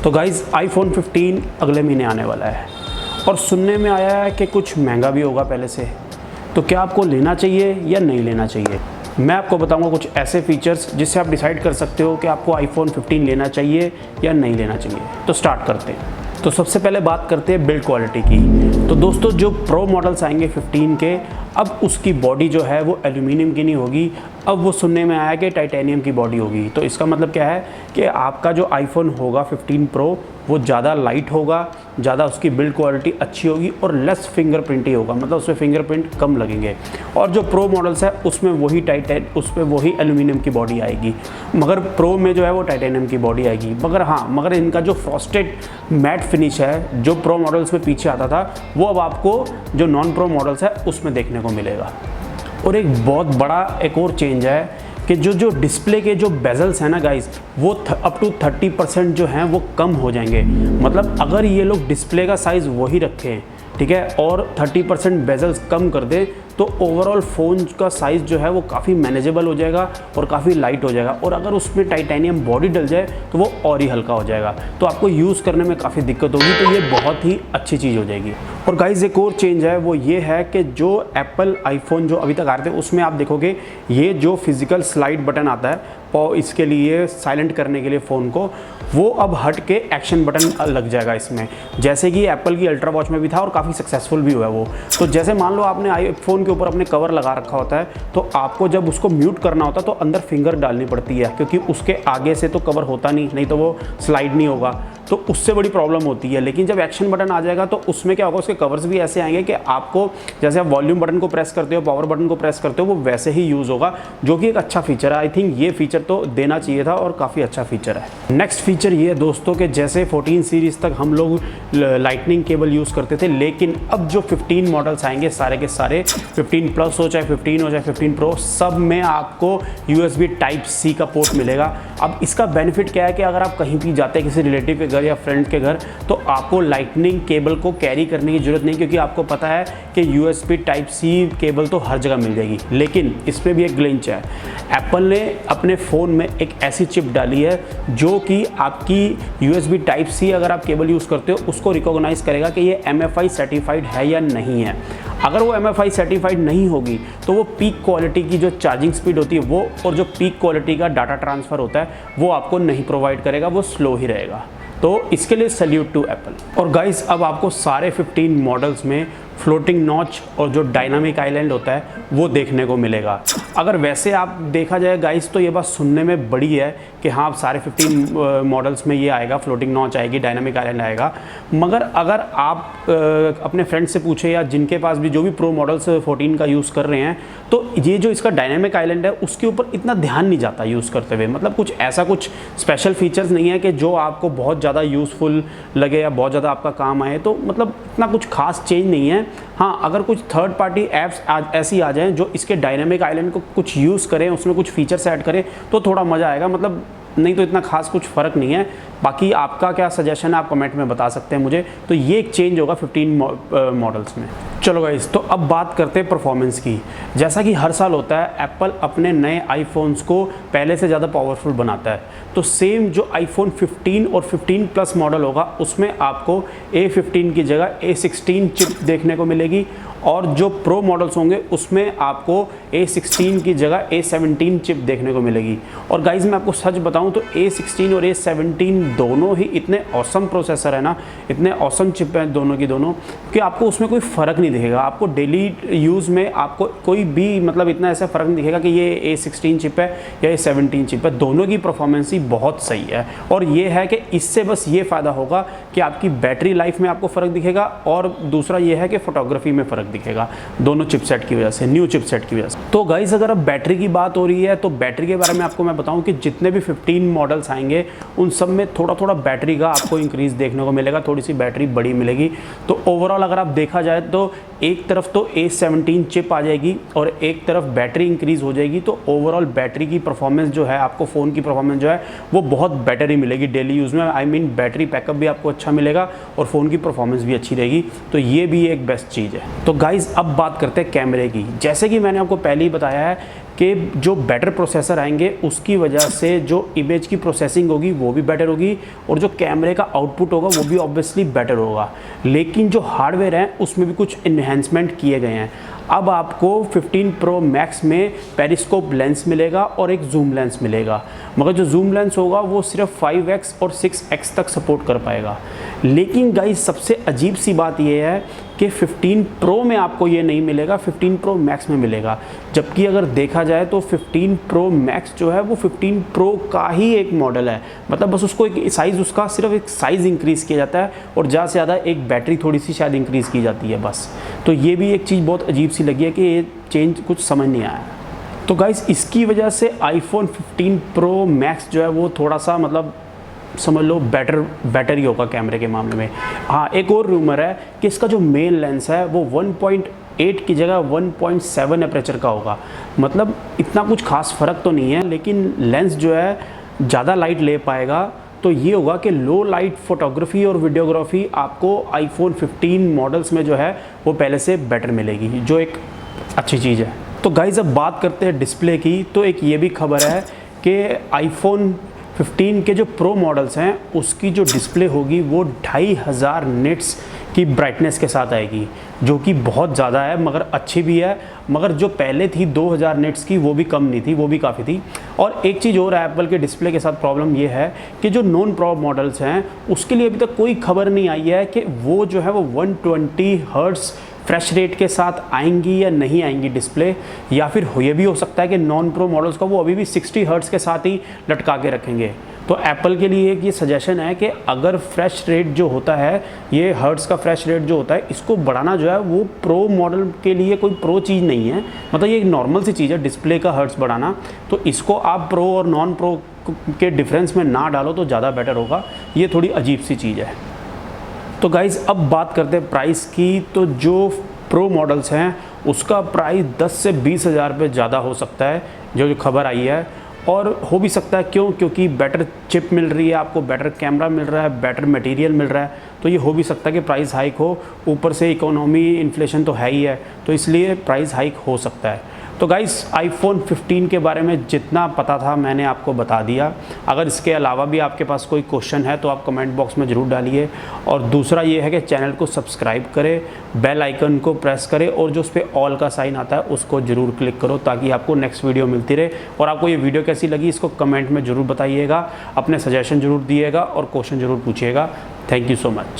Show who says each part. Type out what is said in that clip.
Speaker 1: तो guys iPhone 15 अगले महीने आने वाला है और सुनने में आया है कि कुछ महंगा भी होगा पहले से। तो क्या आपको लेना चाहिए या नहीं लेना चाहिए? मैं आपको बताऊंगा कुछ ऐसे फीचर्स जिससे आप डिसाइड कर सकते हो कि आपको आईफोन 15 लेना चाहिए या नहीं लेना चाहिए। तो स्टार्ट करते हैं। तो सबसे पहले बात करते हैं बिल्ड क्वालिटी की। तो दोस्तों जो प्रो मॉडल्स आएंगे 15 के, अब उसकी बॉडी जो है वो एल्यूमिनियम की नहीं होगी, अब वो सुनने में आया कि टाइटेनियम की बॉडी होगी। तो इसका मतलब क्या है कि आपका जो आईफोन होगा 15 प्रो वो ज़्यादा लाइट होगा, ज़्यादा उसकी बिल्ड क्वालिटी अच्छी होगी और लेस फिंगरप्रिंट ही होगा, मतलब उसमें फिंगरप्रिंट कम लगेंगे। और जो प्रो मॉडल्स है उसमें वही उसमें वही एल्यूमिनियम की बॉडी आएगी, मगर प्रो में जो है वो टाइटेनियम की बॉडी आएगी। मगर इनका जो फ्रॉस्टेड मैट फिनिश है जो प्रो मॉडल्स में पीछे आता था वो अब आपको जो नॉन प्रो मॉडल्स है उसमें देखने को मिलेगा। और एक बहुत बड़ा एक और चेंज है कि जो डिस्प्ले के जो बेजल्स हैं ना गाइस, वो अप टू 30% जो हैं वो कम हो जाएंगे। मतलब अगर ये लोग डिस्प्ले का साइज़ वही रखें, ठीक है, और 30% बेजल्स कम कर दें तो ओवरऑल फ़ोन का साइज़ जो है वो काफ़ी मैनेजेबल हो जाएगा और काफ़ी लाइट हो जाएगा। और अगर उसमें टाइटेनियम बॉडी डल जाए तो वो और ही हल्का हो जाएगा, तो आपको यूज़ करने में काफ़ी दिक्कत होगी। तो ये बहुत ही अच्छी चीज़ हो जाएगी। और गाइस एक और चेंज है वो ये है कि जो एप्पल आईफोन जो अभी तक आ रहे थे उसमें आप देखोगे ये जो फिज़िकल स्लाइड बटन आता है और इसके लिए साइलेंट करने के लिए फ़ोन को, वो अब हट के एक्शन बटन लग जाएगा इसमें, जैसे कि एप्पल की अल्ट्रा वॉच में भी था और काफ़ी सक्सेसफुल भी हुआ है वो। तो जैसे मान लो आपने आईफोन के ऊपर अपने कवर लगा रखा होता है तो आपको जब उसको म्यूट करना होता है तो अंदर फिंगर डालनी पड़ती है, क्योंकि उसके आगे से तो कवर होता नहीं तो वो स्लाइड नहीं होगा, तो उससे बड़ी प्रॉब्लम होती है। लेकिन जब एक्शन बटन आ जाएगा तो उसमें क्या होगा, उसके कवर्स भी ऐसे आएंगे कि आपको जैसे आप वॉल्यूम बटन को प्रेस करते हो, पावर बटन को प्रेस करते हो, वो वैसे ही यूज़ होगा, जो कि एक अच्छा फीचर है। आई थिंक ये फीचर तो देना चाहिए था और काफ़ी अच्छा फीचर है। नेक्स्ट फीचर ये है दोस्तों कि जैसे 14 सीरीज़ तक हम लोग लाइटनिंग केबल यूज़ करते थे, लेकिन अब जो 15 मॉडल्स आएंगे सारे के सारे, 15 प्लस हो चाहे 15 हो चाहे 15 प्रो, सब में आपको USB Type-C का पोर्ट मिलेगा। अब इसका बेनिफिट क्या है कि अगर आप कहीं भी जाते हैं किसी रिलेटिव के घर या फ्रेंड के घर, तो आपको लाइटनिंग केबल को कैरी करने की ज़रूरत नहीं, क्योंकि आपको पता है कि USB Type-C केबल तो हर जगह मिल जाएगी। लेकिन इसमें भी एक ग्लिच है, एप्पल ने अपने फ़ोन में एक ऐसी चिप डाली है जो कि आपकी USB Type-C अगर आप केबल यूज़ करते हो उसको रिकॉग्नाइज़ करेगा कि ये MFI सर्टिफाइड है या नहीं है। अगर वो MFI सर्टिफाइड नहीं होगी तो वो पीक क्वालिटी की जो चार्जिंग स्पीड होती है वो, और जो पीक क्वालिटी का डाटा ट्रांसफ़र होता है वो आपको नहीं प्रोवाइड करेगा, वो स्लो ही रहेगा। तो इसके लिए सैल्यूट टू एप्पल। और गाइस अब आपको सारे 15 मॉडल्स में फ्लोटिंग नॉच और जो डायनामिक आइलैंड होता है वो देखने को मिलेगा। अगर वैसे आप देखा जाए गाइस तो ये बात सुनने में बड़ी है कि हाँ सारे 15 मॉडल्स में ये आएगा, फ्लोटिंग नॉच आएगी, डायनामिक आइलैंड आएगा। मगर अगर आप अपने फ्रेंड से पूछे या जिनके पास भी जो भी प्रो मॉडल्स 14 का यूज़ कर रहे हैं, तो ये जो इसका डायनामिक आइलैंड है उसके ऊपर इतना ध्यान नहीं जाता यूज़ करते हुए। मतलब कुछ स्पेशल फीचर्स नहीं है कि जो आपको बहुत ज़्यादा यूज़फुल लगे या बहुत ज़्यादा आपका काम आए, तो मतलब इतना कुछ खास चेंज नहीं है। हाँ, अगर कुछ थर्ड पार्टी ऐप्स ऐसी आ जाएं जो इसके डायनामिक आइलैंड को कुछ यूज़ करें, उसमें कुछ फीचर्स ऐड करें तो थोड़ा मज़ा आएगा, मतलब नहीं तो इतना खास कुछ फ़र्क नहीं है। बाकी आपका क्या सजेशन है आप कमेंट में बता सकते हैं मुझे। तो ये एक चेंज होगा 15 मॉडल्स में। चलो गाइस, तो अब बात करते हैं परफॉर्मेंस की। जैसा कि हर साल होता है एप्पल अपने नए आईफोन्स को पहले से ज़्यादा पावरफुल बनाता है, तो सेम जो आईफोन 15 और 15 प्लस मॉडल होगा उसमें आपको A15 की जगह A16 चिप देखने को मिलेगी, और जो प्रो मॉडल्स होंगे उसमें आपको A16 की जगह A17 चिप देखने को मिलेगी। और गाइज मैं आपको सच बताऊं तो A16 और A17 दोनों ही इतने औसम प्रोसेसर है ना, इतने औसम चिप हैं दोनों की दोनों, कि आपको उसमें कोई फ़र्क नहीं दिखेगा। आपको डेली यूज़ में आपको कोई भी मतलब इतना ऐसा फ़र्क नहीं दिखेगा कि ये A16 चिप है या A17 चिप है। दोनों की परफॉर्मेंस ही बहुत सही है। और ये है कि इससे बस ये फ़ायदा होगा कि आपकी बैटरी लाइफ में आपको फ़र्क दिखेगा, और दूसरा ये है कि फ़ोटोग्राफी में फ़र्क दिखेगा, दोनों चिपसेट की वजह से, न्यू चिपसेट की वजह से। तो गाइस अगर अब बैटरी की बात हो रही है तो बैटरी के बारे में आपको मैं बताऊं कि जितने भी 15 मॉडल्स आएंगे उन सब में थोड़ा थोड़ा बैटरी का आपको इंक्रीज़ देखने को मिलेगा, थोड़ी सी बैटरी बड़ी मिलेगी। तो ओवरऑल अगर आप देखा जाए तो एक तरफ तो A17 चिप आ जाएगी और एक तरफ बैटरी इंक्रीज़ हो जाएगी, तो ओवरऑल बैटरी की परफॉर्मेंस जो है, आपको फ़ोन की परफॉर्मेंस जो है वो बहुत बेटर ही मिलेगी डेली यूज़ में। आई मीन बैटरी बैकअप भी आपको अच्छा मिलेगा और फ़ोन की परफॉर्मेंस भी अच्छी रहेगी, तो ये भी एक बेस्ट चीज़ है। तो गाइज़ अब बात करते हैं कैमरे की। जैसे कि मैंने आपको पहले ही बताया है कि जो बेटर प्रोसेसर आएंगे उसकी वजह से जो इमेज की प्रोसेसिंग होगी वो भी बेटर होगी और जो कैमरे का आउटपुट होगा वो भी ऑब्वियसली बेटर होगा। लेकिन जो हार्डवेयर है उसमें भी कुछ इन्हेंसमेंट किए गए हैं। अब आपको 15 प्रो मैक्स में पेरिस्कोप लेंस मिलेगा और एक जूम लेंस मिलेगा, मगर जो जूम लेंस होगा वो सिर्फ 5x और 6x तक सपोर्ट कर पाएगा। लेकिन गाइस सबसे अजीब सी बात ये है कि 15 प्रो में आपको ये नहीं मिलेगा, 15 प्रो मैक्स में मिलेगा। जबकि अगर देखा जाए तो 15 प्रो मैक्स जो है वो 15 प्रो का ही एक मॉडल है, मतलब बस उसको एक साइज़, उसका सिर्फ एक साइज़ इंक्रीज़ किया जाता है और ज़्यादा से ज़्यादा एक बैटरी थोड़ी सी शायद इंक्रीज़ की जाती है बस। तो ये भी एक चीज़ बहुत अजीब सी लगी है कि ये चेंज कुछ समझ नहीं आया। तो गाइस इसकी वजह से आईफोन 15 प्रो मैक्स जो है वो थोड़ा सा मतलब समझ लो बेटर ही होगा कैमरे के मामले में। हाँ, एक और रूमर है कि इसका जो मेन लेंस है वो 1.8 की जगह 1.7 एपरेचर का होगा। मतलब इतना कुछ खास फ़र्क तो नहीं है, लेकिन लेंस जो है ज़्यादा लाइट ले पाएगा। तो ये होगा कि लो लाइट फोटोग्राफी और वीडियोग्राफी आपको आईफोन 15 मॉडल्स में जो है वो पहले से बेटर मिलेगी, जो एक अच्छी चीज़ है। तो गाइस अब बात करते हैं डिस्प्ले की। तो एक ये भी खबर है कि आईफोन 15 के जो प्रो मॉडल्स हैं उसकी जो डिस्प्ले होगी वो 2500 निट्स की ब्राइटनेस के साथ आएगी, जो कि बहुत ज़्यादा है मगर अच्छी भी है। मगर जो पहले थी 2000 निट्स की वो भी कम नहीं थी, वो भी काफ़ी थी। और एक चीज़ और एप्पल के डिस्प्ले के साथ प्रॉब्लम ये है कि जो नॉन प्रो मॉडल्स हैं उसके लिए अभी तक कोई खबर नहीं आई है कि वो जो है वो 120 हर्ट्ज़ फ्रेश रेट के साथ आएंगी या नहीं आएंगी डिस्प्ले, या फिर ये भी हो सकता है कि नॉन प्रो मॉडल्स को वो अभी भी 60 हर्ट्ज़ के साथ ही लटका के रखेंगे। तो एप्पल के लिए एक ये सजेशन है कि अगर फ्रेश रेट जो होता है, ये हर्ट्ज़ का फ्रेश रेट जो होता है, इसको बढ़ाना जो है वो प्रो मॉडल के लिए कोई प्रो चीज़ नहीं है। मतलब ये एक नॉर्मल सी चीज़ है डिस्प्ले का हर्ट्ज़ बढ़ाना। तो इसको आप प्रो और नॉन प्रो के डिफरेंस में ना डालो तो ज़्यादा बेटर होगा। ये थोड़ी अजीब सी चीज़ है। तो गाइज़ अब बात करते हैं प्राइस की। तो जो प्रो मॉडल्स हैं उसका प्राइस 10 से 20 हज़ार रुपये ज़्यादा हो सकता है, जो खबर आई है। और हो भी सकता है क्योंकि बेटर चिप मिल रही है आपको, बेटर कैमरा मिल रहा है, बेटर मटेरियल मिल रहा है, तो ये हो भी सकता है कि प्राइस हाइक हो। ऊपर से इकोनॉमी इन्फ्लेशन तो है ही है, तो इसलिए प्राइस हाइक हो सकता है। तो गाइस आईफोन 15 के बारे में जितना पता था मैंने आपको बता दिया। अगर इसके अलावा भी आपके पास कोई क्वेश्चन है तो आप कमेंट बॉक्स में ज़रूर डालिए। और दूसरा ये है कि चैनल को सब्सक्राइब करें, बेल आइकन को प्रेस करें और जो उस पर ऑल का साइन आता है उसको ज़रूर क्लिक करो ताकि आपको नेक्स्ट वीडियो मिलती रहे। और आपको ये वीडियो कैसी लगी इसको कमेंट में ज़रूर बताइएगा, अपने सजेशन ज़रूर दिएगा और क्वेश्चन ज़रूर पूछिएगा। Thank you so much.